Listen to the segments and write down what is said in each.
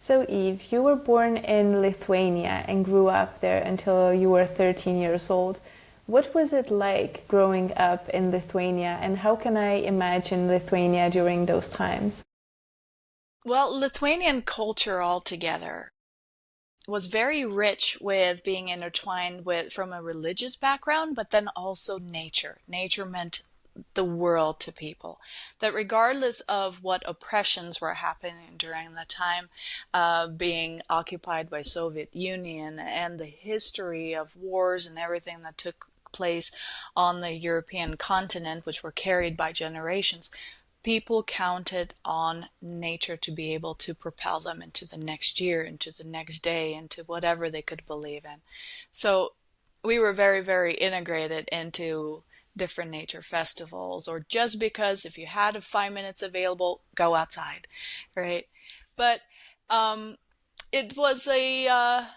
So Eve, you were born in Lithuania and grew up there until you were 13 years old. What was it like growing up in Lithuania, and how can I imagine Lithuania during those times? Well, Lithuanian culture altogether was very rich with being intertwined with from a religious background, but then also nature. Nature meant the world to people. That regardless of what oppressions were happening during the time being occupied by Soviet Union and the history of wars and everything that took place on the European continent, which were carried by generations, people counted on nature to be able to propel them into the next year, into the next day, into whatever they could believe in. So we were very, very integrated into different nature festivals, or just because if you had 5 minutes available, go outside, right? But um, it was a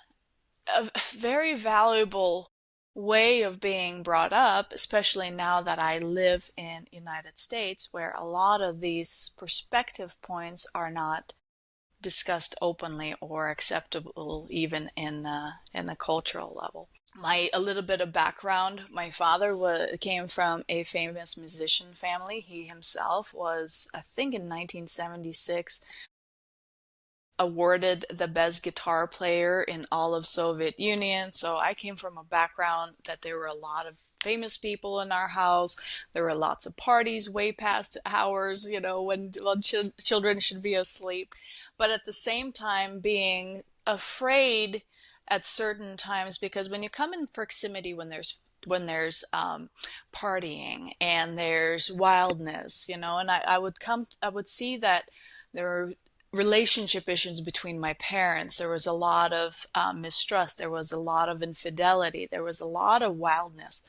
very valuable way of being brought up, especially now that I live in United States, where a lot of these perspective points are not discussed openly or acceptable even in the cultural level. A little bit of background. My father came from a famous musician family. He himself was, I think, in 1976 awarded the best guitar player in all of Soviet Union. So I came from a background that there were a lot of famous people in our house. There were lots of parties way past hours, when children should be asleep. But at the same time, being afraid at certain times, because when you come in proximity when there's partying and there's wildness, and I would see that there were relationship issues between my parents. There was a lot of mistrust. There was a lot of infidelity. There was a lot of wildness.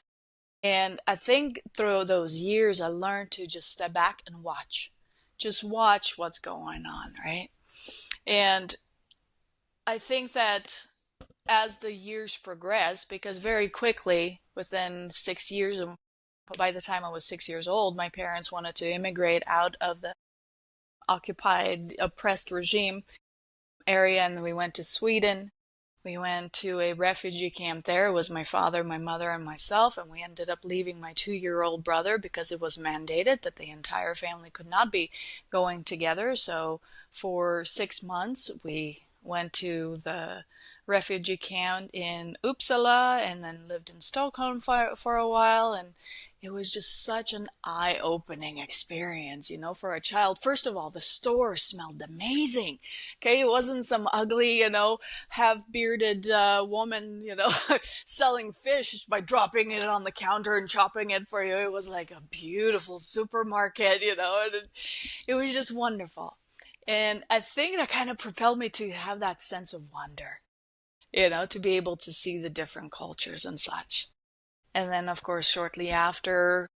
And I think through those years, I learned to just step back and watch. Just watch what's going on, right? And I think that as the years progressed, because very quickly, within 6 years, by the time I was 6 years old, my parents wanted to immigrate out of the occupied, oppressed regime area, and we went to Sweden. We went to a refugee camp there. It was my father, my mother, and myself, and we ended up leaving my 2-year-old brother because it was mandated that the entire family could not be going together. So for 6 months, we went to the refugee camp in Uppsala and then lived in Stockholm for a while, and it was just such an eye-opening experience, for a child. First of all, the store smelled amazing. Okay, it wasn't some ugly, half-bearded woman, selling fish by dropping it on the counter and chopping it for you. It was like a beautiful supermarket, and it was just wonderful. And I think that kind of propelled me to have that sense of wonder, to be able to see the different cultures and such. And then, of course, shortly after,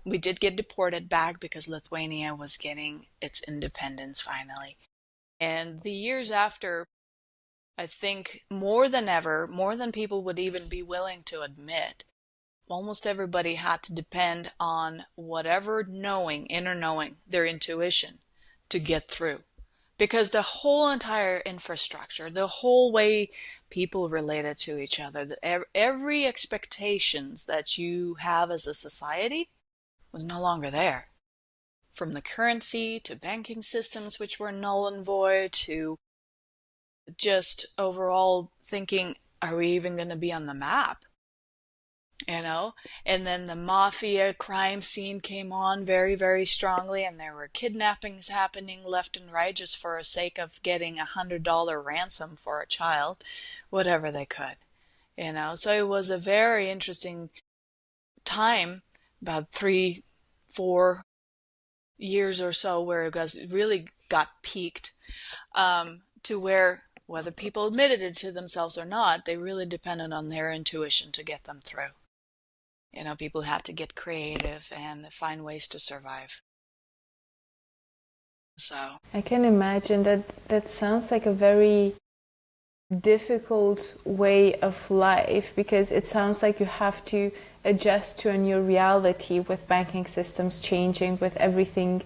we did get deported back because Lithuania was getting its independence finally. And the years after, I think more than ever, more than people would even be willing to admit, almost everybody had to depend on whatever inner knowing, their intuition, to get through. Because the whole entire infrastructure, the whole way people related to each other, every expectations that you have as a society was no longer there. From the currency to banking systems, which were null and void, to just overall thinking, are we even going to be on the map? And then the mafia crime scene came on very, very strongly, and there were kidnappings happening left and right just for the sake of getting $100 ransom for a child, whatever they could. So it was a very interesting time, about 3-4 years or so, where it really got peaked, to where whether people admitted it to themselves or not, they really depended on their intuition to get them through. People had to get creative and find ways to survive. So I can imagine that sounds like a very difficult way of life, because it sounds like you have to adjust to a new reality with banking systems changing, with everything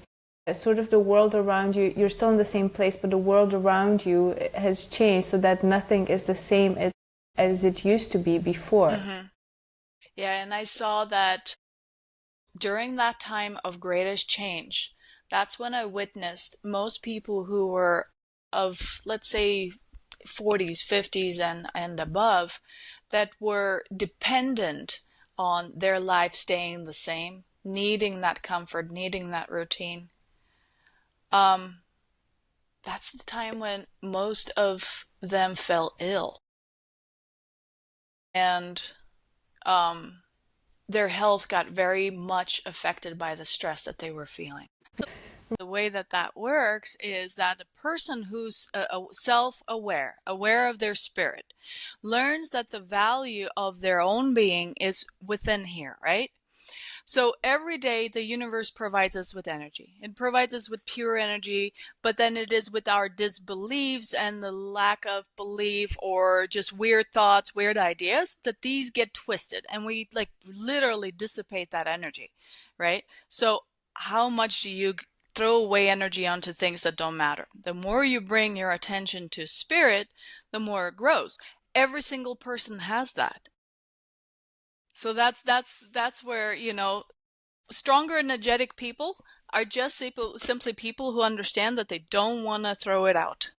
sort of the world around you, you're still in the same place, but the world around you has changed so that nothing is the same as it used to be before. Mm-hmm. Yeah, and I saw that during that time of greatest change, that's when I witnessed most people who were of, let's say, 40s, 50s, and above, that were dependent on their life staying the same, needing that comfort, needing that routine. Um, that's the time when most of them fell ill. And um, their health got very much affected by the stress that they were feeling. The way that that works is that a person who's self-aware, aware of their spirit, learns that the value of their own being is within here, right? So every day the universe provides us with energy. It provides us with pure energy, but then it is with our disbeliefs and the lack of belief or just weird thoughts, weird ideas that these get twisted and we like literally dissipate that energy, right? So how much do you throw away energy onto things that don't matter? The more you bring your attention to spirit, the more it grows. Every single person has that. So that's where, stronger energetic people are just simply people who understand that they don't want to throw it out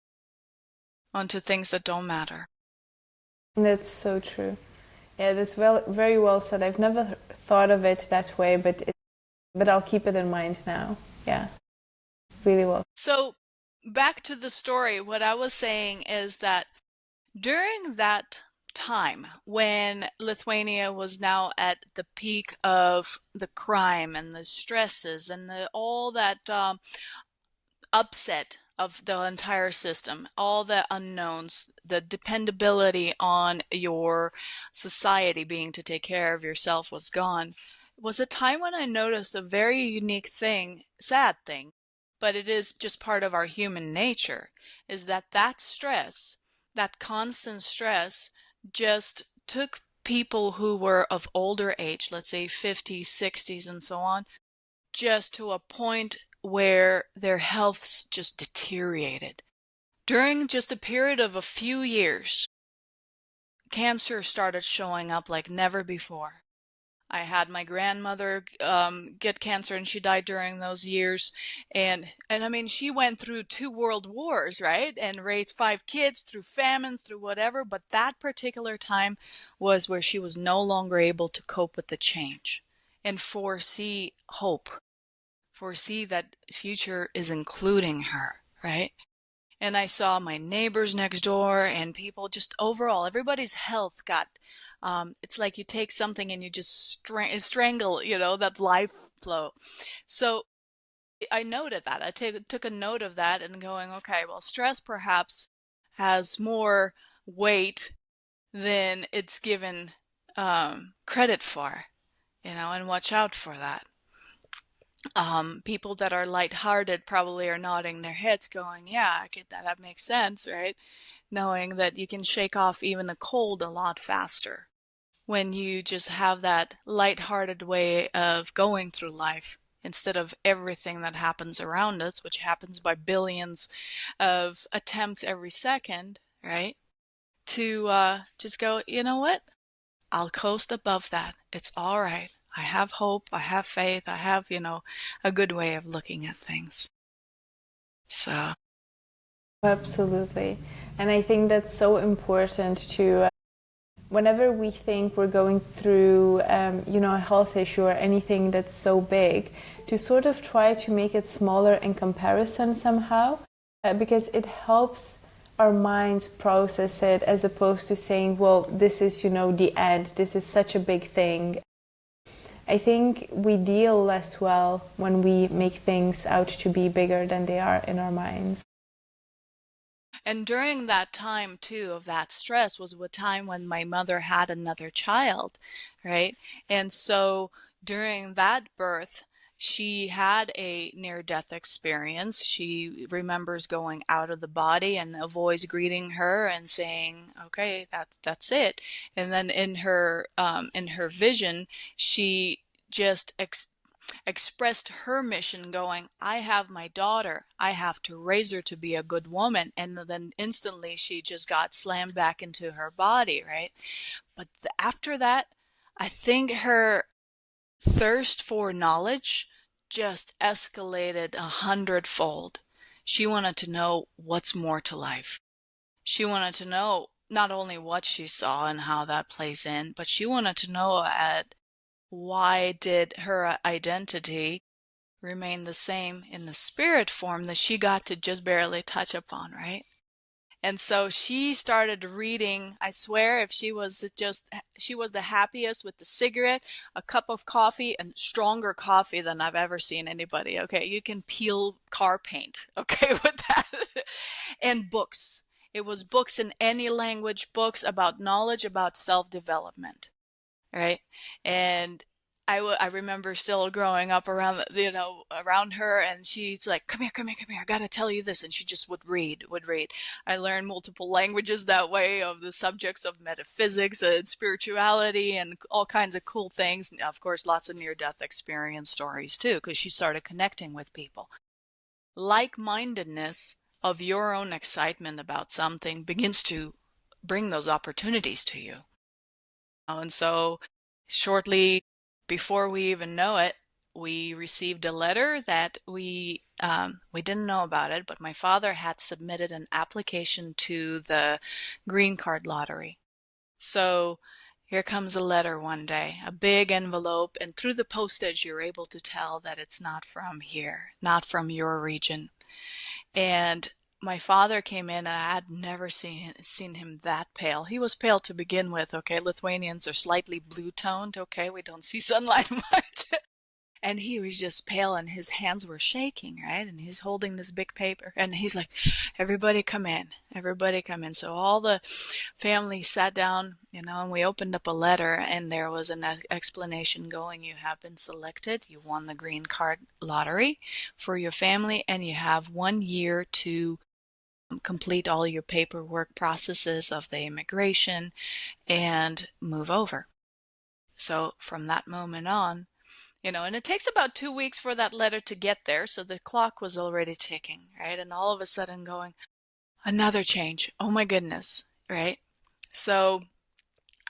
onto things that don't matter. That's so true. Yeah, that's very well said. I've never thought of it that way, but I'll keep it in mind now. Yeah, really well. So back to the story, what I was saying is that during that time when Lithuania was now at the peak of the crime and the stresses and all that upset of the entire system, all the unknowns, the dependability on your society being to take care of yourself was gone, was a time when I noticed a very unique thing, sad thing, but it is just part of our human nature, is that stress, that constant stress, just took people who were of older age, let's say 50s, 60s, and so on, just to a point where their healths just deteriorated. During just a period of a few years, cancer started showing up like never before. I had my grandmother get cancer and she died during those years. And I mean, she went through 2 world wars, right? And raised 5 kids through famines, through whatever. But that particular time was where she was no longer able to cope with the change and foresee hope, foresee that future is including her, right? And I saw my neighbors next door and people just overall, everybody's health got, it's like you take something and you just strangle, that life flow. So I noted that. I took a note of that and going, okay, well, stress perhaps has more weight than it's given credit for, and watch out for that. People that are lighthearted probably are nodding their heads going, yeah, I get that. That makes sense, right? Knowing that you can shake off even a cold a lot faster when you just have that lighthearted way of going through life instead of everything that happens around us, which happens by billions of attempts every second, right? To just go, you know what? I'll coast above that. It's all right. I have hope, I have faith, I have, a good way of looking at things. So. Absolutely. And I think that's so important to, whenever we think we're going through, a health issue or anything that's so big, to sort of try to make it smaller in comparison somehow, because it helps our minds process it as opposed to saying, well, this is, the end, this is such a big thing. I think we deal less well when we make things out to be bigger than they are in our minds. And during that time, too, of that stress was a time when my mother had another child, right? And so during that birth, she had a near-death experience. She remembers going out of the body and a voice greeting her and saying, "Okay, that's it." And then in her vision, she just expressed her mission going, I have my daughter. I have to raise her to be a good woman. And then instantly she just got slammed back into her body, right? But after that, I think her thirst for knowledge just escalated 100-fold. She wanted to know what's more to life. She wanted to know not only what she saw and how that plays in, but she wanted to know why did her identity remain the same in the spirit form that she got to just barely touch upon, right? And so she started reading. I swear, if she was the happiest with the cigarette, a cup of coffee, and stronger coffee than I've ever seen anybody. Okay, you can peel car paint, okay, with that. And books. It was books in any language, books about knowledge, about self-development, right? And I remember still growing up around, around her, and she's like, come here, come here, come here, I gotta tell you this. And she just would read. I learned multiple languages that way of the subjects of metaphysics and spirituality and all kinds of cool things. And of course, lots of near-death experience stories too, because she started connecting with people. Like-mindedness of your own excitement about something begins to bring those opportunities to you. And so shortly before we even know it, we received a letter that we didn't know about it, but my father had submitted an application to the green card lottery. So here comes a letter one day, a big envelope, and through the postage you're able to tell that it's not from here, not from your region. And my father came in, and I had never seen him that pale. He was pale to begin with, okay? Lithuanians are slightly blue-toned, okay? We don't see sunlight much. And he was just pale, and his hands were shaking, right? And he's holding this big paper, and he's like, everybody come in, everybody come in. So all the family sat down, and we opened up a letter, and there was an explanation going, you have been selected, you won the green card lottery for your family, and you have 1 year to complete all your paperwork processes of the immigration and move over. So from that moment on, and it takes about 2 weeks for that letter to get there. So the clock was already ticking, right? And all of a sudden going, another change. Oh my goodness, right? So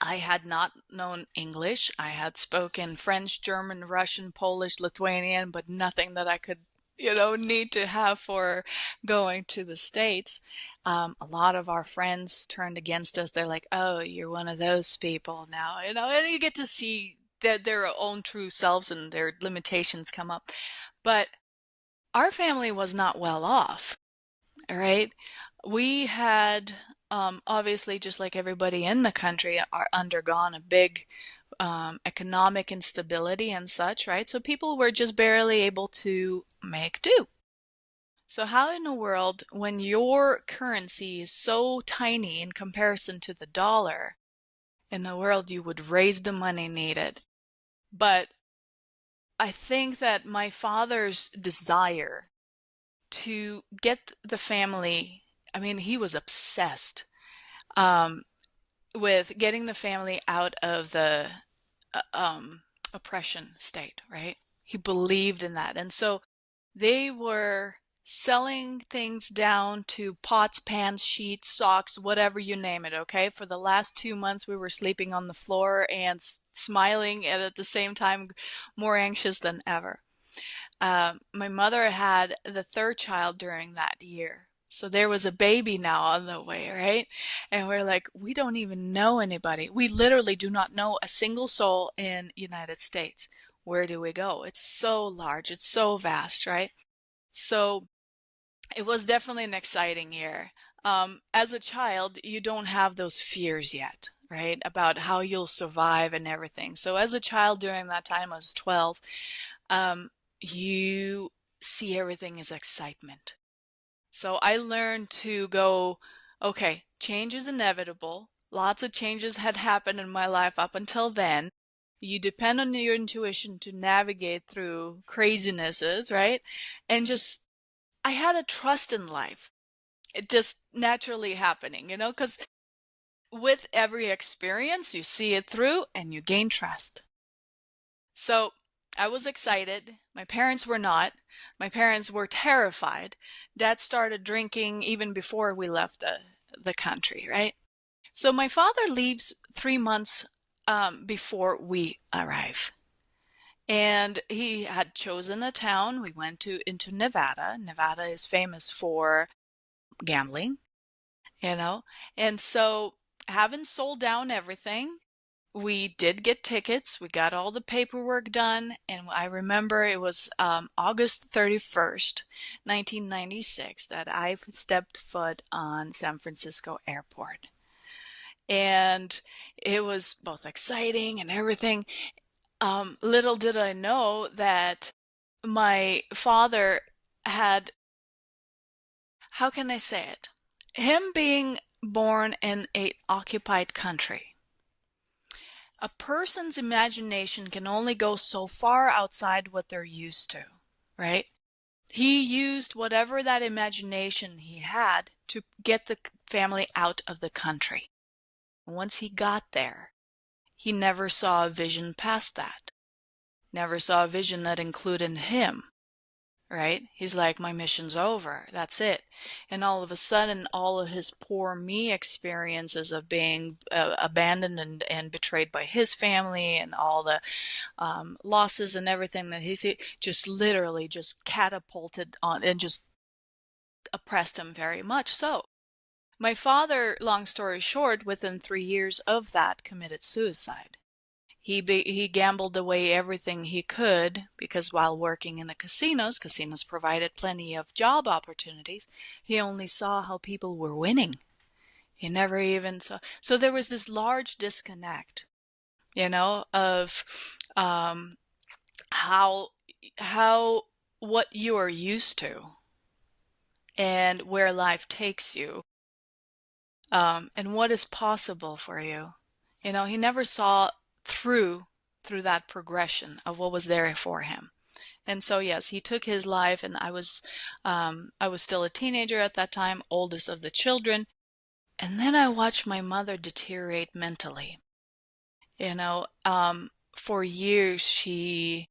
I had not known English. I had spoken French, German, Russian, Polish, Lithuanian, but nothing that I could, need to have for going to the States. A lot of our friends turned against us. They're like, oh, you're one of those people now, and you get to see their own true selves and their limitations come up. But our family was not well off, all right? We had, obviously, just like everybody in the country, are undergone a big economic instability and such, right? So people were just barely able to make do. So how in the world, when your currency is so tiny in comparison to the dollar, in the world you would raise the money needed? But I think that my father's desire to get the family, I mean, he was obsessed with getting the family out of the oppression state, right? He believed in that. And so they were selling things down to pots, pans, sheets, socks, whatever you name it, okay? For the last 2 months, we were sleeping on the floor and smiling, and at the same time, more anxious than ever. My mother had the third child during that year. So there was a baby now on the way, right? And we're like, we don't even know anybody. We literally do not know a single soul in the United States. Where do we go? It's so large. It's so vast, right? So it was definitely an exciting year. As a child, you don't have those fears yet, right? About how you'll survive and everything. So as a child during that time, I was 12, you see everything as excitement. So I learned to go, okay, change is inevitable. Lots of changes had happened in my life up until then. You depend on your intuition to navigate through crazinesses, right? And just, I had a trust in life. It just naturally happening, because with every experience, you see it through and you gain trust. So I was excited. My parents were not. My parents were terrified. Dad started drinking even before we left the country, right? So my father leaves 3 months before we arrive. And he had chosen a town. We went into Nevada. Nevada is famous for gambling, you know. And so, having sold down everything, we did get tickets. We got all the paperwork done, and I remember it was August 31st, 1996, that I stepped foot on San Francisco Airport. And it was both exciting and everything. Little did I know that my father had, how can I say it? Him being born in a occupied country. A person's imagination can only go so far outside what they're used to, right? He used whatever that imagination he had to get the family out of the country. Once he got there, he never saw a vision past that. Never saw a vision that included him, right? He's like, my mission's over. That's it. And all of a sudden, all of his poor me experiences of being abandoned and betrayed by his family and all the losses and everything that he's just literally just catapulted on and just oppressed him very much so. My father, long story short, within 3 years of that, committed suicide. He gambled away everything he could because while working in the casinos provided plenty of job opportunities, he only saw how people were winning. He never even saw. So there was this large disconnect, of how what you are used to and where life takes you, and what is possible for you. He never saw through that progression of what was there for him. And so yes, he took his life, and I was still a teenager at that time, oldest of the children. And then I watched my mother deteriorate mentally. For years she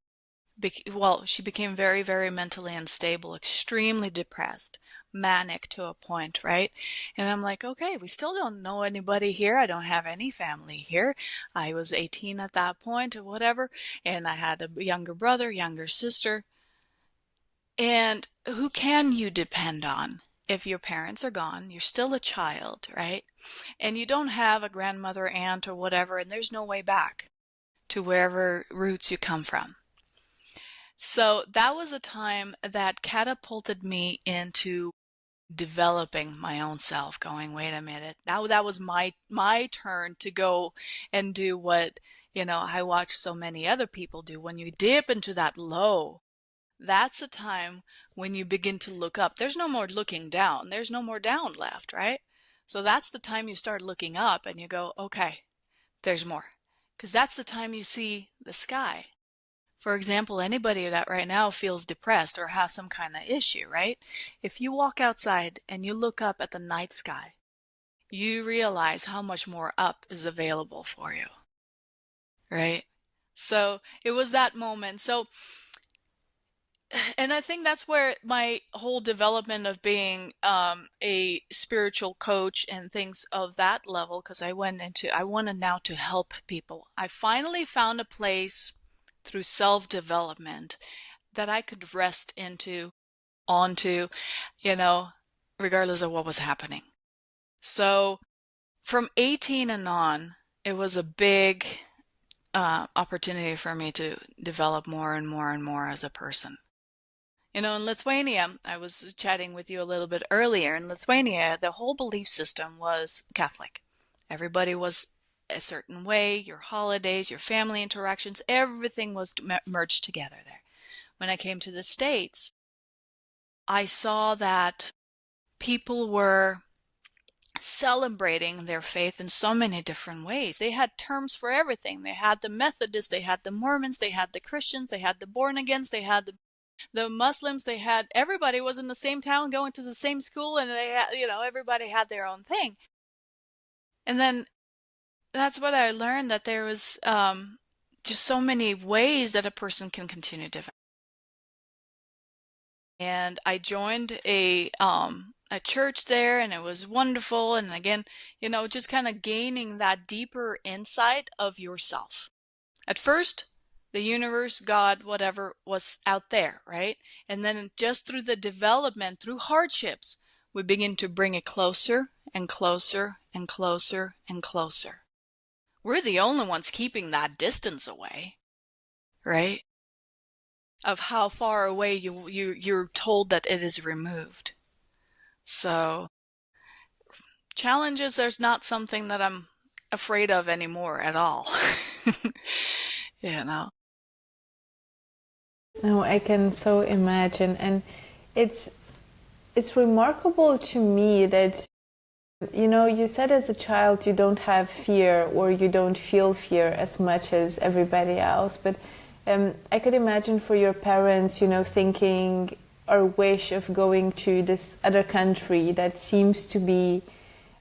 became very, very mentally unstable, extremely depressed, manic to a point, right? And I'm like, okay, we still don't know anybody here. I don't have any family here. I was 18 at that point or whatever, and I had a younger brother, younger sister. And who can you depend on? If your parents are gone, you're still a child, right? And you don't have a grandmother, aunt, or whatever, and there's no way back to wherever roots you come from. So that was a time that catapulted me into developing my own self, going, wait a minute, now that was my turn to go and do what, I watch so many other people do. When you dip into that low, that's a time when you begin to look up. There's no more looking down. There's no more down left, right? So that's the time you start looking up and you go, okay, there's more. Because that's the time you see the sky. For example, anybody that right now feels depressed or has some kind of issue, right? If you walk outside and you look up at the night sky, you realize how much more up is available for you, right? So it was that moment. So, and I think that's where my whole development of being a spiritual coach and things of that level, because I wanted now to help people. I finally found a place through self-development that I could rest onto, regardless of what was happening. So from 18 and on, it was a big opportunity for me to develop more and more and more as a person. In Lithuania, I was chatting with you a little bit earlier. In Lithuania, the whole belief system was Catholic. Everybody was a certain way, your holidays, your family interactions, everything was merged together there. When I came to the States, I saw that people were celebrating their faith in so many different ways. They had terms for everything. They had the Methodists, they had the Mormons, they had the Christians, they had the born-agains, they had the Muslims, everybody was in the same town going to the same school, and they had, everybody had their own thing. And then that's what I learned, that there was just so many ways that a person can continue to develop. And I joined a church there, and it was wonderful. And again, just kind of gaining that deeper insight of yourself. At first, the universe, God, whatever was out there, right? And then just through the development, through hardships, we begin to bring it closer and closer and closer and closer. We're the only ones keeping that distance away, right? Of how far away you're told that it is removed. So challenges, there's not something that I'm afraid of anymore at all. you know. No, I can so imagine, and it's remarkable to me that you said as a child you don't have fear or you don't feel fear as much as everybody else, but I could imagine for your parents, thinking or wish of going to this other country that seems to be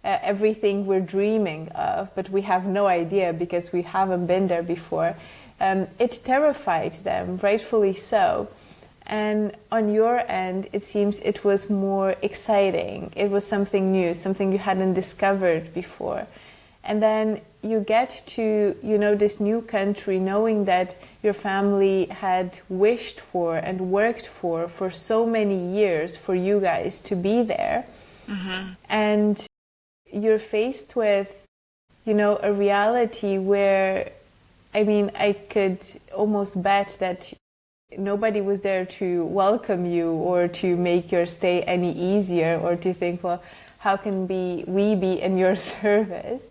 everything we're dreaming of, but we have no idea because we haven't been there before. It terrified them, rightfully so. And on your end, it seems it was more exciting. It was something new, something you hadn't discovered before. And then you get to, this new country, knowing that your family had wished for and worked for so many years for you guys to be there. Mm-hmm. And you're faced with, a reality where, I could almost bet that nobody was there to welcome you or to make your stay any easier or to think, well, how can we be in your service?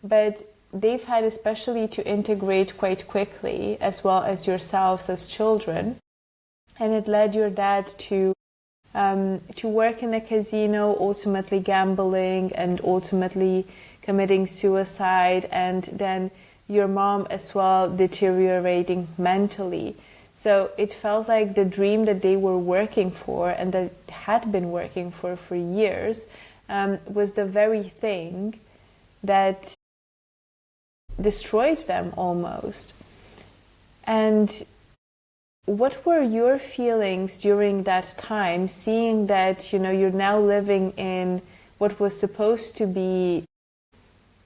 But they've had especially to integrate quite quickly, as well as yourselves as children. And it led your dad to work in a casino, ultimately gambling and ultimately committing suicide, and then your mom as well deteriorating mentally. So it felt like the dream that they were working for and that had been working for years was the very thing that destroyed them almost. And what were your feelings during that time, seeing that, you're now living in what was supposed to be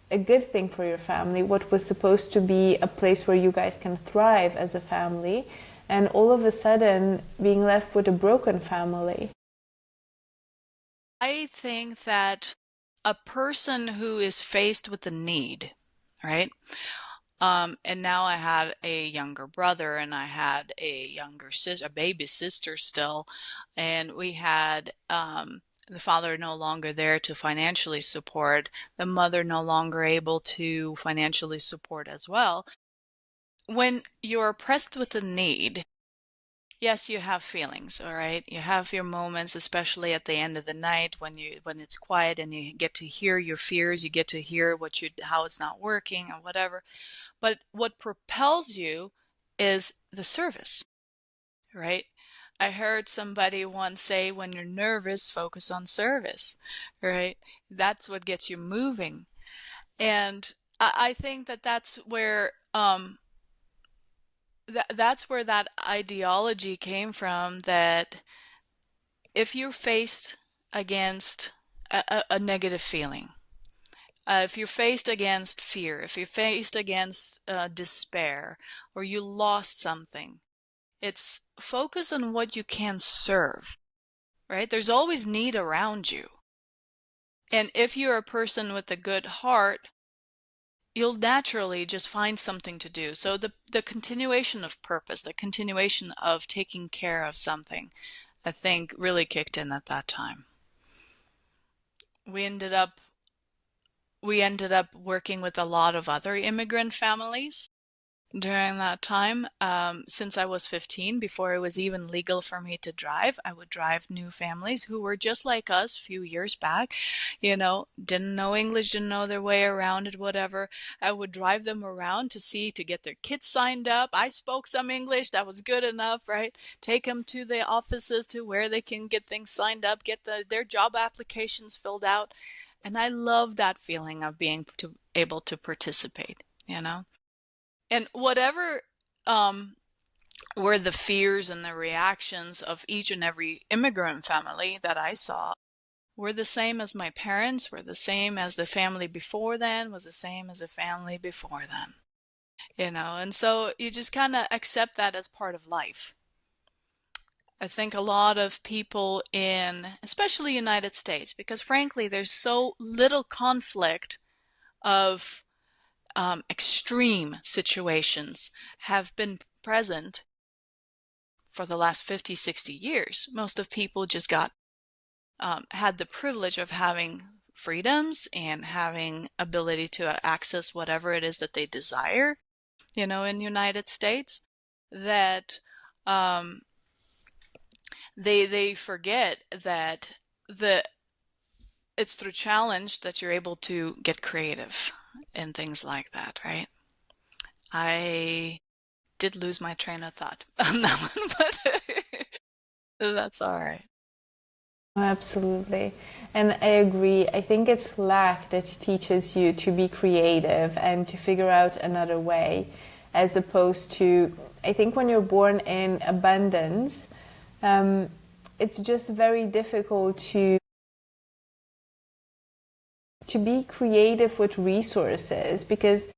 a good thing for your family, what was supposed to be a place where you guys can thrive as a family, and all of a sudden being left with a broken family? I think that a person who is faced with a need, right? And now I had a younger brother and I had a younger sister, a baby sister still, and we had the father no longer there to financially support, the mother no longer able to financially support as well. When you're pressed with a need, yes, you have feelings, all right? You have your moments, especially at the end of the night when it's quiet and you get to hear your fears, you get to hear how it's not working or whatever. But what propels you is the service, right? I heard somebody once say, when you're nervous, focus on service, right? That's what gets you moving. And I think that's where that's where that ideology came from, that if you're faced against a negative feeling, if you're faced against fear, if you're faced against despair, or you lost something, it's focus on what you can serve, right? There's always need around you. And if you're a person with a good heart, you'll naturally just find something to do. So the continuation of purpose, the continuation of taking care of something, I think really kicked in at that time. We ended up working with a lot of other immigrant families during that time. Since I was 15, before it was even legal for me to drive, I would drive new families who were just like us a few years back, didn't know English, didn't know their way around it, whatever. I would drive them around to get their kids signed up. I spoke some English, that was good enough, right? Take them to the offices to where they can get things signed up, get their job applications filled out. And I love that feeling of being able to participate, And whatever um, were the fears and the reactions of each and every immigrant family that I saw were the same as my parents, were the same as the family before then, was the same as the family before them. And so you just kind of accept that as part of life. I think a lot of people in, especially United States, because frankly, there's so little conflict of extreme situations have been present for the last 50, 60 years. Most of people just had the privilege of having freedoms and having ability to access whatever it is that they desire, in the United States, that um, they forget that it's through challenge that you're able to get creative and things like that, right? I did lose my train of thought on that one, but that's all right. Absolutely. And I agree. I think it's lack that teaches you to be creative and to figure out another way, as opposed to, I think when you're born in abundance, it's just very difficult to be creative with resources, because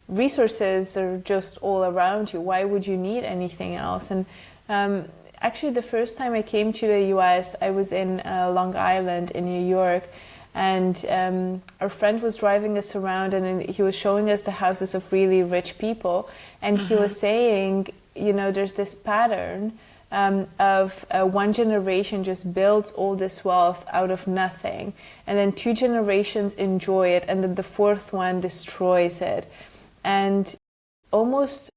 resources are just all around you. Why would you need anything else? And actually, the first time I came to the US, I was in Long Island in New York, and our friend was driving us around, and he was showing us the houses of really rich people, and he was saying, there's this pattern of one generation just builds all this wealth out of nothing, and then two generations enjoy it, and then the fourth one destroys it. And almost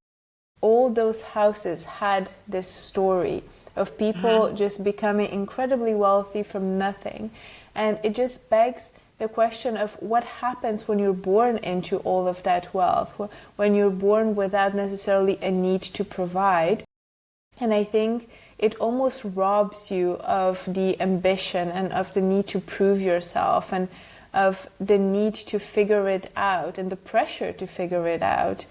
all those houses had this story of people just becoming incredibly wealthy from nothing. And it just begs the question of what happens when you're born into all of that wealth, when you're born without necessarily a need to provide. And I think it almost robs you of the ambition and of the need to prove yourself, and of the need to figure it out and the pressure to figure it out.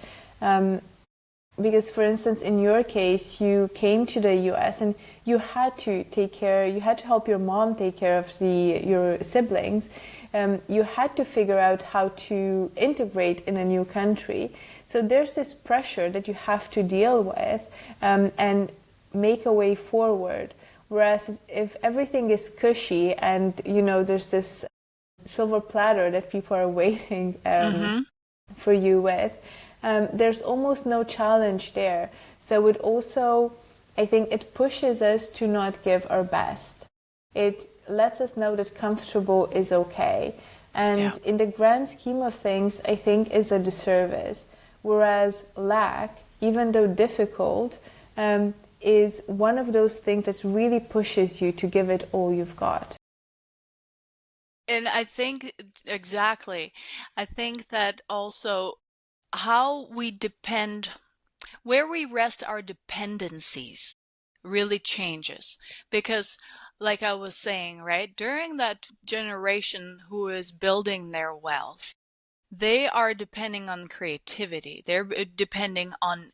Because, for instance, in your case, you came to the US and you had to help your mom take care of your siblings. You had to figure out how to integrate in a new country. So there's this pressure that you have to deal with and make a way forward. Whereas if everything is cushy and, there's this silver platter that people are waiting for you with, there's almost no challenge there. So it also, I think it pushes us to not give our best. It lets us know that comfortable is okay. And in the grand scheme of things, I think is a disservice. Whereas lack, even though difficult, is one of those things that really pushes you to give it all you've got. And I think exactly. I think that also how we depend, where we rest our dependencies really changes. Because, like I was saying, right, during that generation who is building their wealth, they are depending on creativity. They're depending on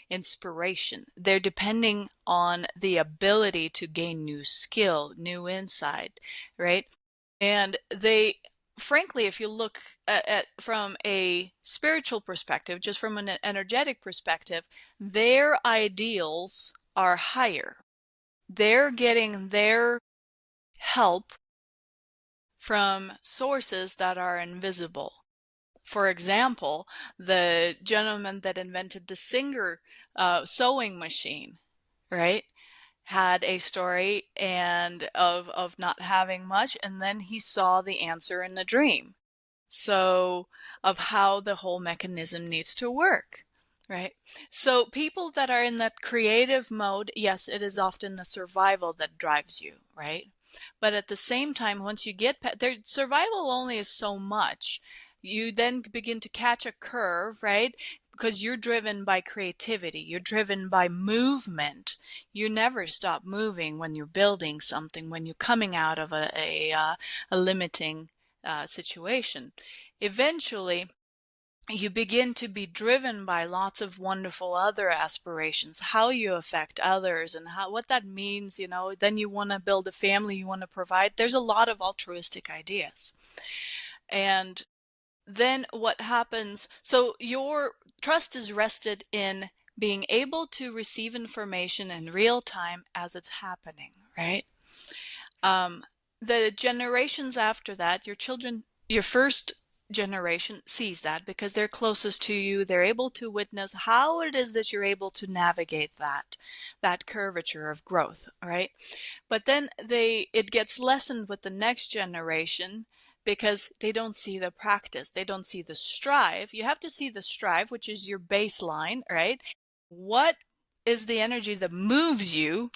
inspiration. They're depending on the ability to gain new skill, new insight, right? And they, frankly, if you look at from a spiritual perspective, just from an energetic perspective, their ideals are higher. They're getting their help from sources that are invisible. For example, the gentleman that invented the Singer sewing machine, right, had a story and of not having much, and then he saw the answer in a dream. So of how the whole mechanism needs to work, right? So people that are in that creative mode, yes, it is often the survival that drives you, right? But at the same time, once you get their survival only is so much. You then begin to catch a curve, right? Because you're driven by creativity. You're driven by movement. You never stop moving when you're building something, when you're coming out of a limiting situation. Eventually, you begin to be driven by lots of wonderful other aspirations, how you affect others and what that means, then you want to build a family, you want to provide. There's a lot of altruistic ideas. And then what happens, so your trust is rested in being able to receive information in real time as it's happening, right? The generations after that, your children, your first generation sees that because they're closest to you. They're able to witness how it is that you're able to navigate that curvature of growth, right? But then it gets lessened with the next generation because they don't see the practice. They don't see the strive. You have to see the strive, which is your baseline, right? What is the energy that moves you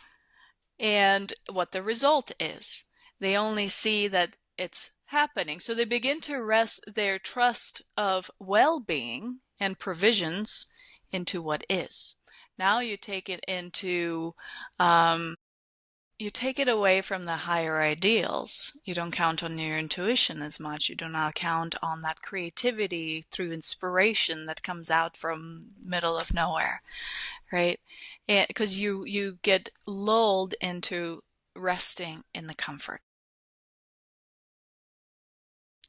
and what the result is? They only see that it's happening. So they begin to rest their trust of well-being and provisions into what is. Now you take it into, you take it away from the higher ideals. You don't count on your intuition as much. You do not count on that creativity through inspiration that comes out from middle of nowhere, right? Because you get lulled into resting in the comfort.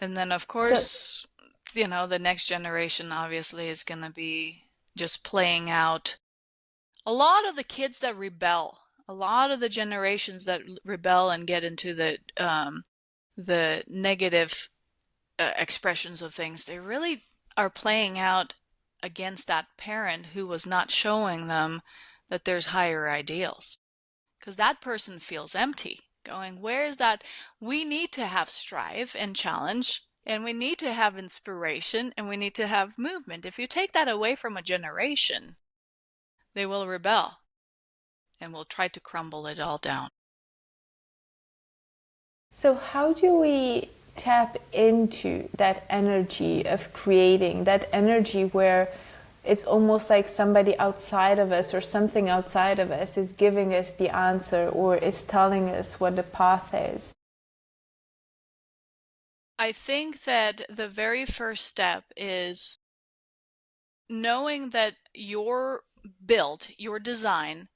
And then, of course, the next generation obviously is going to be just playing out a lot of the kids that rebel, a lot of the generations that rebel and get into the negative expressions of things. They really are playing out against that parent who was not showing them that there's higher ideals. Because that person feels empty. Going, where is that? We need to have strive and challenge, and we need to have inspiration, and we need to have movement. If you take that away from a generation, they will rebel and will try to crumble it all down. So how do we tap into that energy of creating, that energy where it's almost like somebody outside of us or something outside of us is giving us the answer or is telling us what the path is? I think that the very first step is knowing that your build, your design,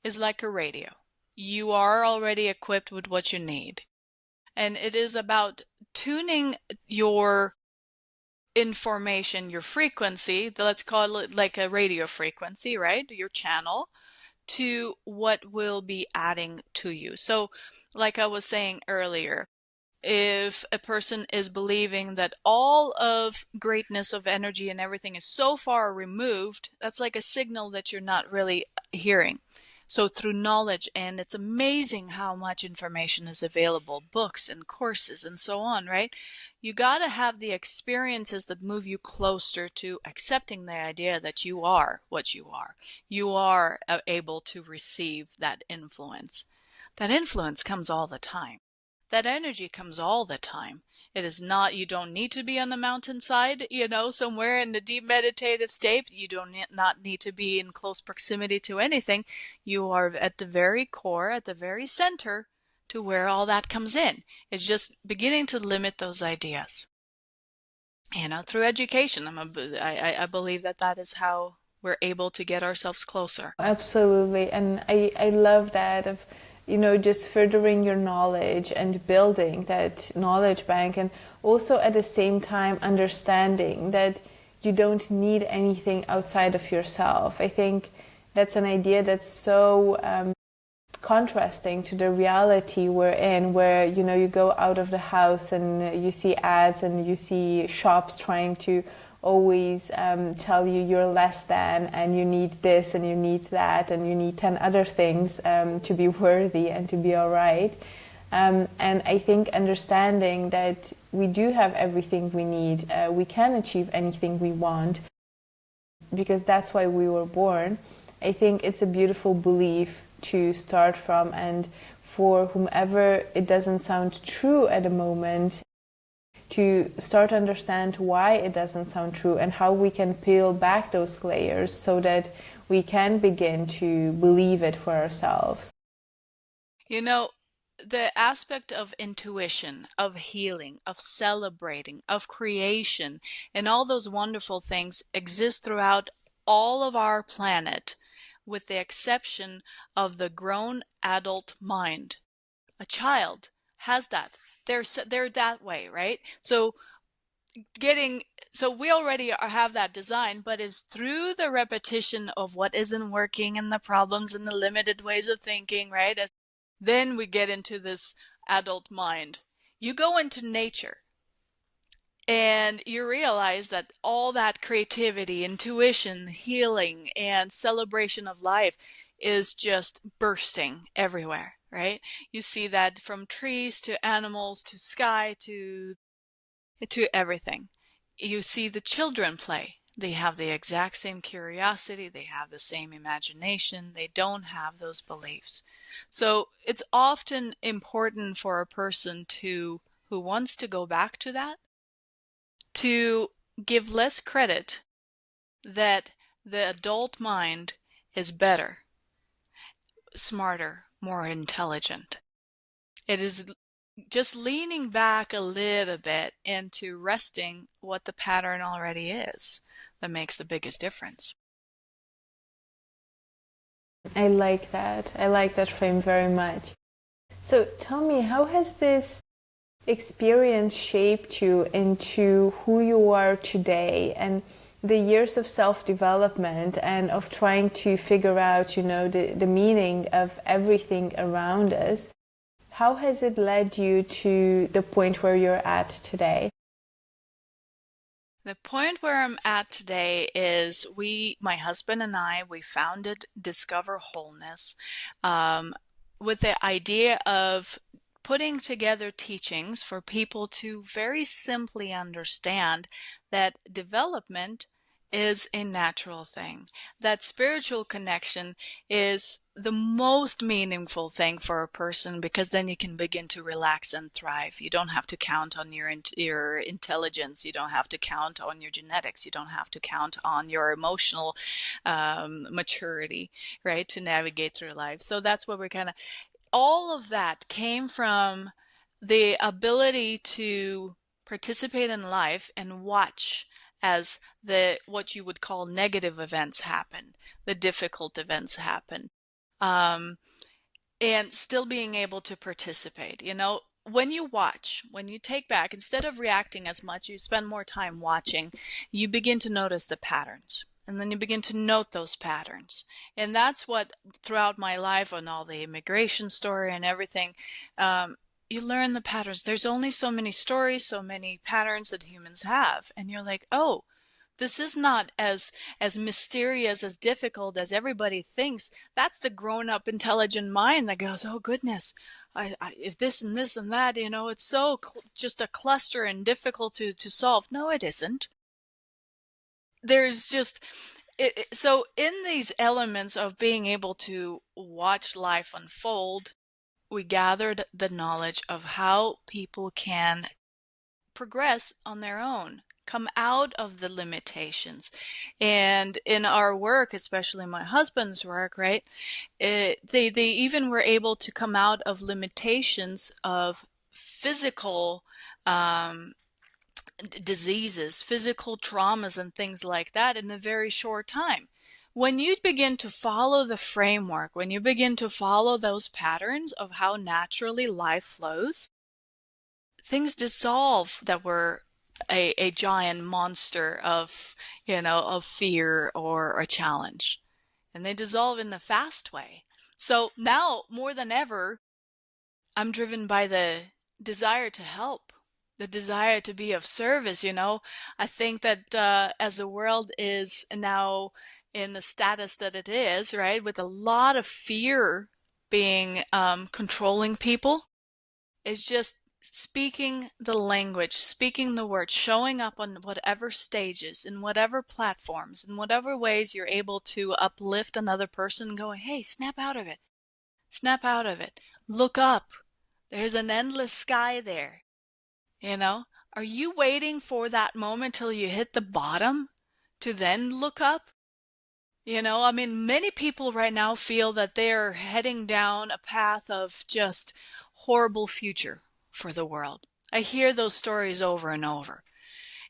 is like a radio. You are already equipped with what you need. And it is about tuning your information, your frequency, let's call it like a radio frequency, right? Your channel, to what will be adding to you. So, like I was saying earlier, if a person is believing that all of greatness of energy and everything is so far removed, that's like a signal that you're not really hearing. So through knowledge, and it's amazing how much information is available, books and courses and so on, right? You got to have the experiences that move you closer to accepting the idea that you are what you are. You are able to receive that influence. That influence comes all the time. That energy comes all the time. It is not, you don't need to be on the mountainside, somewhere in the deep meditative state. You not need to be in close proximity to anything. You are at the very core, at the very center to where all that comes in. It's just beginning to limit those ideas. Through education. I believe that is how we're able to get ourselves closer. Absolutely. And I love that of just furthering your knowledge and building that knowledge bank, and also at the same time understanding that you don't need anything outside of yourself. I think that's an idea that's so contrasting to the reality we're in, where you go out of the house and you see ads and you see shops trying to always tell you you're less than, and you need this and you need that and you need 10 other things to be worthy and to be all right. And I think understanding that we do have everything we need, we can achieve anything we want, because that's why we were born. I think it's a beautiful belief to start from, and for whomever it doesn't sound true at the moment, to start to understand why it doesn't sound true and how we can peel back those layers so that we can begin to believe it for ourselves. the aspect of intuition, of healing, of celebrating, of creation, and all those wonderful things exist throughout all of our planet, with the exception of the grown adult mind. A child has that. They're that way, right? Getting so we already have that design, but it's through the repetition of what isn't working and the problems and the limited ways of thinking, right? Then we get into this adult mind. You go into nature and you realize that all that creativity, intuition, healing, and celebration of life is just bursting everywhere, right? You see that from trees to animals to sky to everything. You see the children play. They have the exact same curiosity, they have the same imagination, they don't have those beliefs. So it's often important for a person who wants to go back to that, to give less credit that the adult mind is better, smarter, more intelligent. It is just leaning back a little bit into resting what the pattern already is that makes the biggest difference. I like that. I like that frame very much. So tell me, how has this experience shaped you into who you are today, and the years of self-development and of trying to figure out, the meaning of everything around us? How has it led you to the point where you're at today? The point where I'm at today is my husband and I, we founded Discover Wholeness with the idea of putting together teachings for people to very simply understand that development is a natural thing, that spiritual connection is the most meaningful thing for a person, because then you can begin to relax and thrive. You don't have to count on your intelligence. You don't have to count on your genetics. You don't have to count on your emotional maturity, right, to navigate through life. So that's what all of that came from the ability to participate in life and watch as what you would call negative events happen, the difficult events happen, and still being able to participate. When you watch, when you take back, instead of reacting as much, you spend more time watching, you begin to notice the patterns. And then you begin to note those patterns. And that's what, throughout my life, on all the immigration story and everything, you learn the patterns. There's only so many stories, so many patterns that humans have. And you're like, oh, this is not as mysterious, as difficult as everybody thinks. That's the grown-up, intelligent mind that goes, oh, goodness, if this and this and that, it's so just a cluster and difficult to solve. No, it isn't. There's just... So in these elements of being able to watch life unfold, we gathered the knowledge of how people can progress on their own, come out of the limitations. And in our work, especially my husband's work, right, they even were able to come out of limitations of physical diseases, physical traumas, and things like that in a very short time. When you begin to follow the framework, when you begin to follow those patterns of how naturally life flows, things dissolve that were a giant monster of fear or a challenge, and they dissolve in a fast way. So now more than ever, I'm driven by the desire to help, the desire to be of service. I think that as the world is now in the status that it is, right, with a lot of fear being controlling people, is just speaking the language, speaking the word, showing up on whatever stages, in whatever platforms, in whatever ways you're able to uplift another person, going, hey, snap out of it. Snap out of it. Look up. There's an endless sky there. Are you waiting for that moment till you hit the bottom to then look up? Many people right now feel that they're heading down a path of just horrible future for the world. I hear those stories over and over.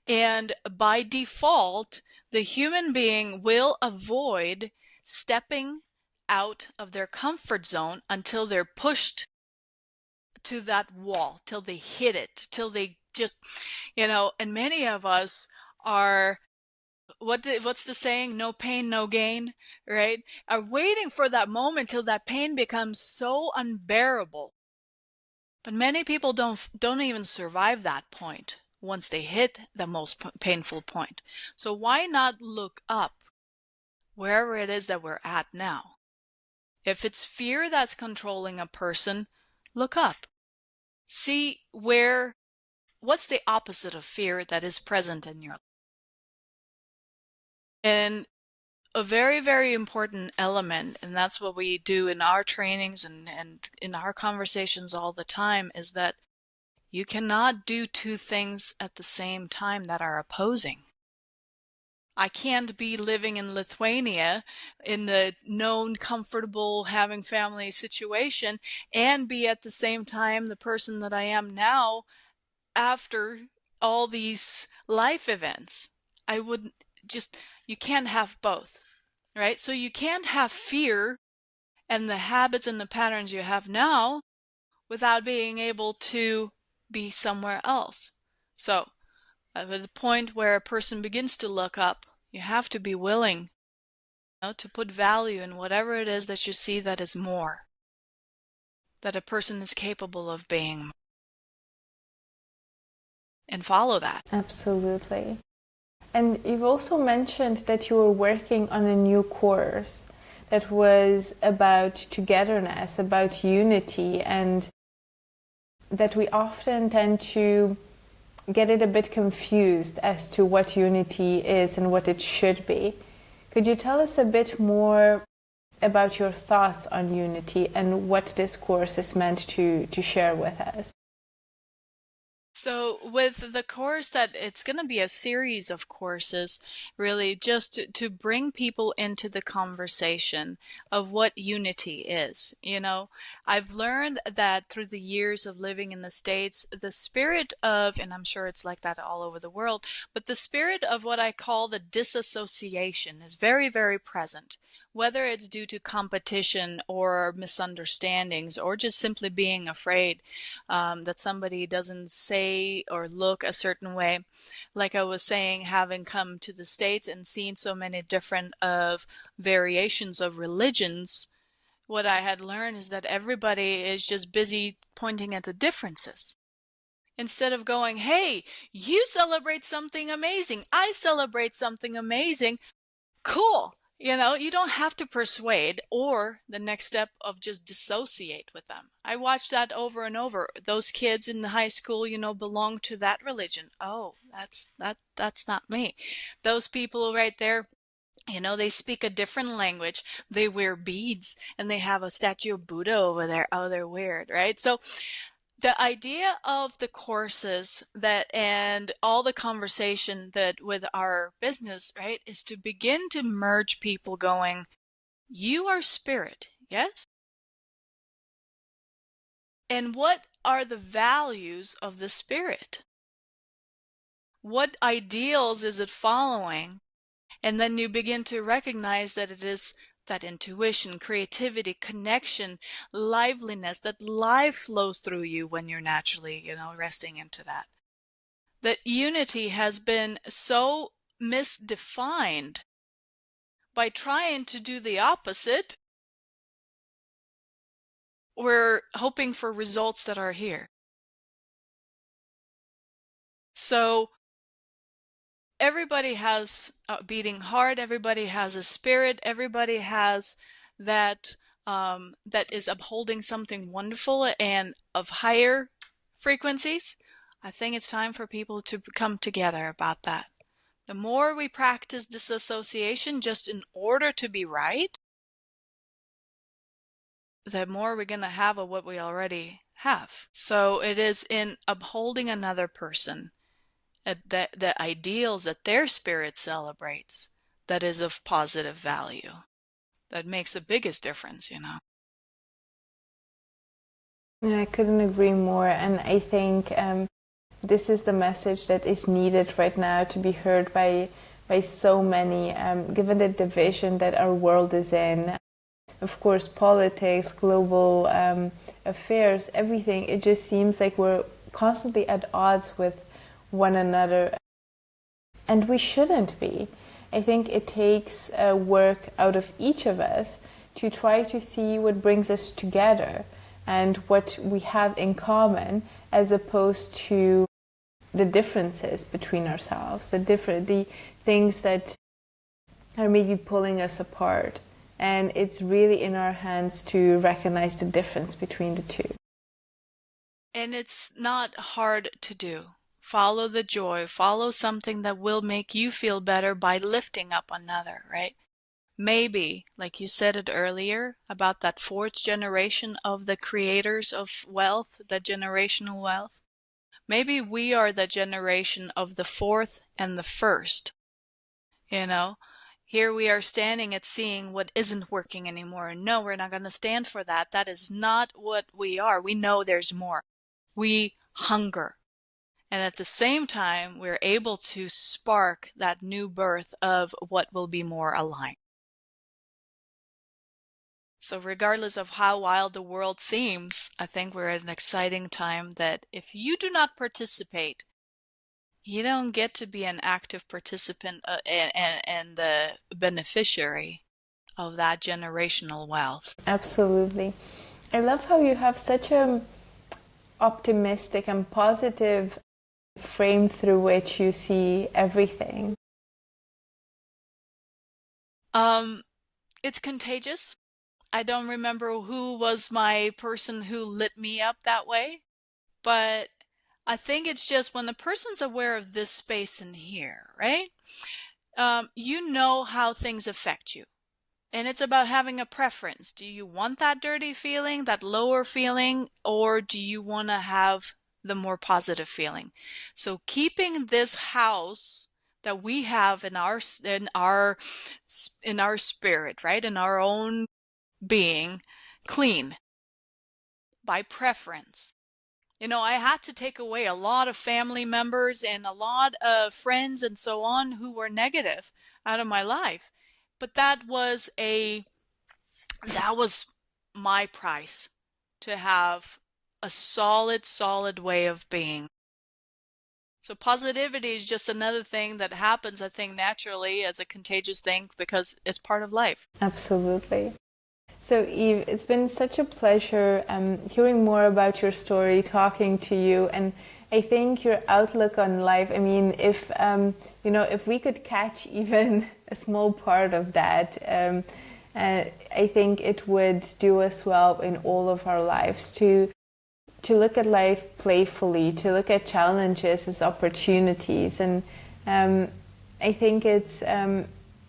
And by default, the human being will avoid stepping out of their comfort zone until they're pushed to that wall, till they hit it, till they just, and many of us are, what's the saying? No pain, no gain, right? Are waiting for that moment till that pain becomes so unbearable. But many people don't even survive that point once they hit the most painful point. So why not look up wherever it is that we're at now? If it's fear that's controlling a person, look up. See what's the opposite of fear that is present in your life. And a very, very important element, and that's what we do in our trainings and in our conversations all the time, is that you cannot do two things at the same time that are opposing. I can't be living in Lithuania in the known, comfortable, having family situation and be at the same time the person that I am now after all these life events. I wouldn't you can't have both, right? So you can't have fear and the habits and the patterns you have now without being able to be somewhere else. So at the point where a person begins to look up, you have to be willing, to put value in whatever it is that you see that is more, that a person is capable of being, and follow that. Absolutely. And you've also mentioned that you were working on a new course that was about togetherness, about unity, and that we often tend to get it a bit confused as to what unity is and what it should be. Could you tell us a bit more about your thoughts on unity and what this course is meant to share with us? So with the course, that it's going to be a series of courses, really just to bring people into the conversation of what unity is. I've learned that through the years of living in the States, the spirit of, and I'm sure it's like that all over the world, but the spirit of what I call the disassociation is very, very present. Whether it's due to competition or misunderstandings or just simply being afraid that somebody doesn't say or look a certain way. Like I was saying, having come to the States and seen so many different variations of religions, what I had learned is that everybody is just busy pointing at the differences. Instead of going, hey, you celebrate something amazing, I celebrate something amazing, cool. You don't have to persuade, or the next step of just dissociate with them. I watched that over and over. Those kids in the high school, belong to that religion. Oh, that's not me. Those people right there, they speak a different language. They wear beads and they have a statue of Buddha over there. Oh, they're weird, right? So the idea of the courses and all the conversation that with our business, right, is to begin to merge people going, you are spirit, yes? And what are the values of the spirit? What ideals is it following? And then you begin to recognize that it is that intuition, creativity, connection, liveliness, that life flows through you when you're naturally, resting into that. That unity has been so misdefined by trying to do the opposite. We're hoping for results that are here. So everybody has a beating heart, everybody has a spirit, everybody has that that is upholding something wonderful and of higher frequencies. I think it's time for people to come together about that. The more we practice disassociation just in order to be right, the more we're going to have of what we already have. So it is in upholding another person, the ideals that their spirit celebrates, that is of positive value, that makes the biggest difference, Yeah, I couldn't agree more. And I think this is the message that is needed right now to be heard by so many, given the division that our world is in. Of course, politics, global affairs, everything, it just seems like we're constantly at odds with one another. And we shouldn't be. I think it takes work out of each of us to try to see what brings us together and what we have in common, as opposed to the differences between ourselves, the things that are maybe pulling us apart. And it's really in our hands to recognize the difference between the two. And it's not hard to do. Follow the joy, follow something that will make you feel better by lifting up another, right? Maybe, like you said it earlier, about that fourth generation of the creators of wealth, the generational wealth. Maybe we are the generation of the fourth and the first. You know, here we are standing at seeing what isn't working anymore. And no, we're not going to stand for that. That is not what we are. We know there's more. We hunger. And at the same time, we're able to spark that new birth of what will be more aligned. So regardless of how wild the world seems, I think we're at an exciting time that if you do not participate, you don't get to be an active participant and the beneficiary of that generational wealth. Absolutely. I love how you have such a optimistic and positive frame through which you see everything. It's contagious. I don't remember who was my person who lit me up that way, but I think it's just when the person's aware of this space in here, right? You know how things affect you. And it's about having a preference. Do you want that dirty feeling, that lower feeling, or do you want to have the more positive feeling? So keeping this house that we have in our spirit, right, in our own being, clean by preference. You know, I had to take away a lot of family members and a lot of friends and so on who were negative out of my life. But that was my price to have a solid way of being. So positivity is just another thing that happens, I think, naturally as a contagious thing because it's part of life. Absolutely. So Eve, it's been such a pleasure hearing more about your story, talking to you, and I think your outlook on life. I mean, if we could catch even a small part of that, I think it would do us well in all of our lives to look at life playfully, to look at challenges as opportunities, and I think it's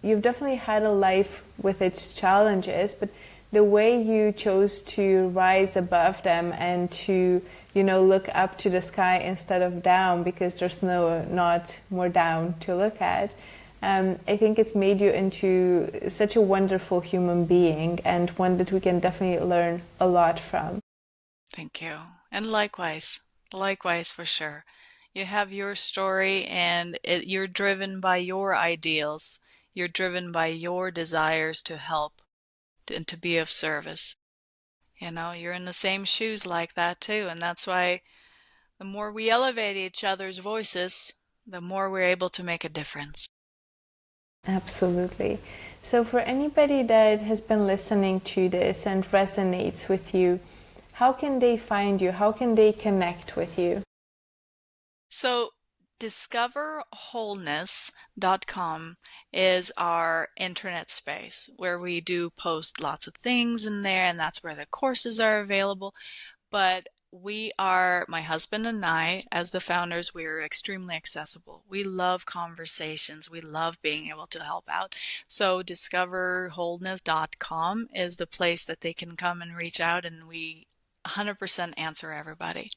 you've definitely had a life with its challenges, but the way you chose to rise above them and to, look up to the sky instead of down, because there's not more down to look at. I think it's made you into such a wonderful human being, and one that we can definitely learn a lot from. Thank you. And likewise for sure. You have your story and you're driven by your ideals. You're driven by your desires to help and to be of service. You're in the same shoes like that too. And that's why the more we elevate each other's voices, the more we're able to make a difference. Absolutely. So for anybody that has been listening to this and resonates with you, how can they find you? How can they connect with you? So discoverwholeness.com is our internet space where we do post lots of things in there, and that's where the courses are available. But my husband and I, as the founders, we are extremely accessible. We love conversations. We love being able to help out. So discoverwholeness.com is the place that they can come and reach out, and we 100% answer everybody.